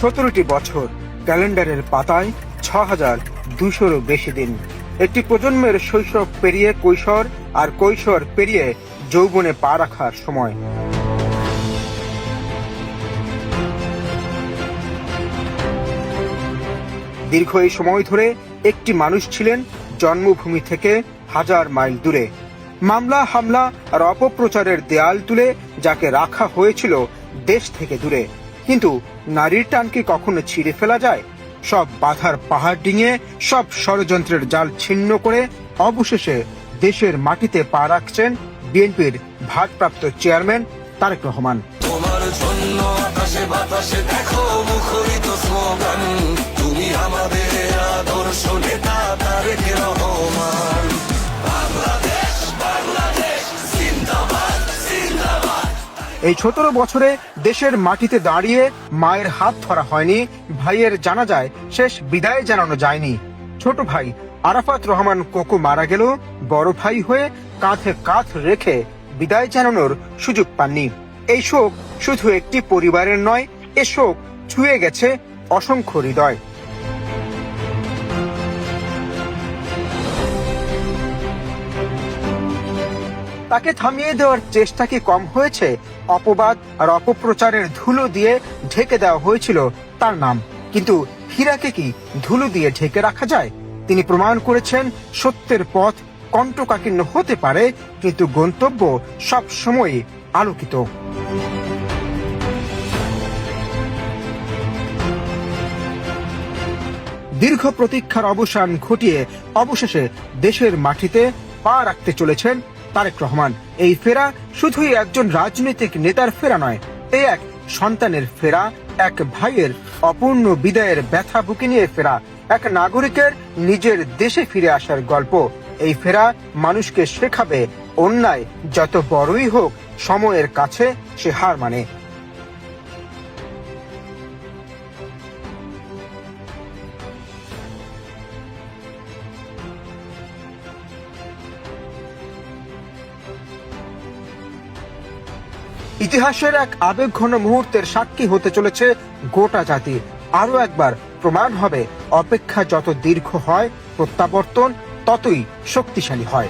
17টি বছর, ক্যালেন্ডারের পাতায় ৬,২০০-রও বেশি দিন। একটি প্রজন্মের শৈশব পেরিয়ে কৈশোর, আর কৈশোর পেরিয়ে যৌবনে পা রাখার সময়। দীর্ঘ এই সময় ধরে একটি মানুষ ছিলেন জন্মভূমি থেকে হাজার মাইল দূরে। মামলা, হামলা আর অপপ্রচারের দেয়াল তুলে যাকে রাখা হয়েছিল দেশ থেকে দূরে। কিন্তু নারীর টান কি কখনো ছিঁড়ে ফেলা যায়? সব বাধার পাহাড় ডিঙিয়ে, সব ষড়যন্ত্রের জাল ছিন্ন করে অবশেষে দেশের মাটিতে পা রাখছেন বিএনপির ভারপ্রাপ্ত চেয়ারম্যান তারেক রহমান। তোমার জন্য আকাশে বাতাসে দেখো মুখরিত স্লোগান, তুমি আমাদের আদর্শ নেতা তারেক রহমান। বাংলাদেশ, বাংলাদেশ জিন্দাবাদ, জিন্দাবাদ। এই 17 বছরে দেশের মাটিতে দাঁড়িয়ে মায়ের হাত ধরা হয়নি, ভাইয়ের জানাজায় শেষ বিদায় জানানো যায়নি। ছোট ভাই আরাফাত রহমান কোকো মারা গেল, বড় ভাই হয়ে কাঁধে কাঁধ রেখে বিদায় জানানোর সুযোগ পাননি। এই শোক শুধু একটি পরিবারের নয়, এ শোক ছুঁয়ে গেছে অসংখ্য হৃদয়। তাকে থামিয়ে দেওয়ার চেষ্টা কি কম হয়েছে? অপবাদ আর অপপ্রচারের ধুলো দিয়ে ঢেকে দেওয়া হয়েছিল তার নাম, কিন্তু হীরাকে কি ধুলো দিয়ে ঢেকে রাখা যায়? তিনি প্রমাণ করেছেন সত্যের পথ কণ্টকাকীর্ণ হতে পারে, কিন্তু গন্তব্য সব সময় আলোকিত। দীর্ঘ প্রতীক্ষার অবসান ঘটিয়ে অবশেষে দেশের মাটিতে পা রাখতে চলেছেন তারেক রহমান। এই ফেরা শুধুই একজন রাজনৈতিক নেতার ফেরা নয়, এ এক সন্তানের ফেরা, এক ভাইয়ের অপূর্ণ বিদায়ের ব্যথা বুকে নিয়ে ফেরা, এক নাগরিকের নিজের দেশে ফিরে আসার গল্প। এই ফেরা মানুষকে শেখাবে অন্যায় যত বড়ই হোক, সময়ের কাছে সে হার মানে। ইতিহাসের এক আবেগঘন মুহূর্তের সাক্ষী হতে চলেছে গোটা জাতি। আরো একবার প্রমাণ হবে, অপেক্ষা যত দীর্ঘ হয়, প্রত্যাবর্তন ততই শক্তিশালী হয়।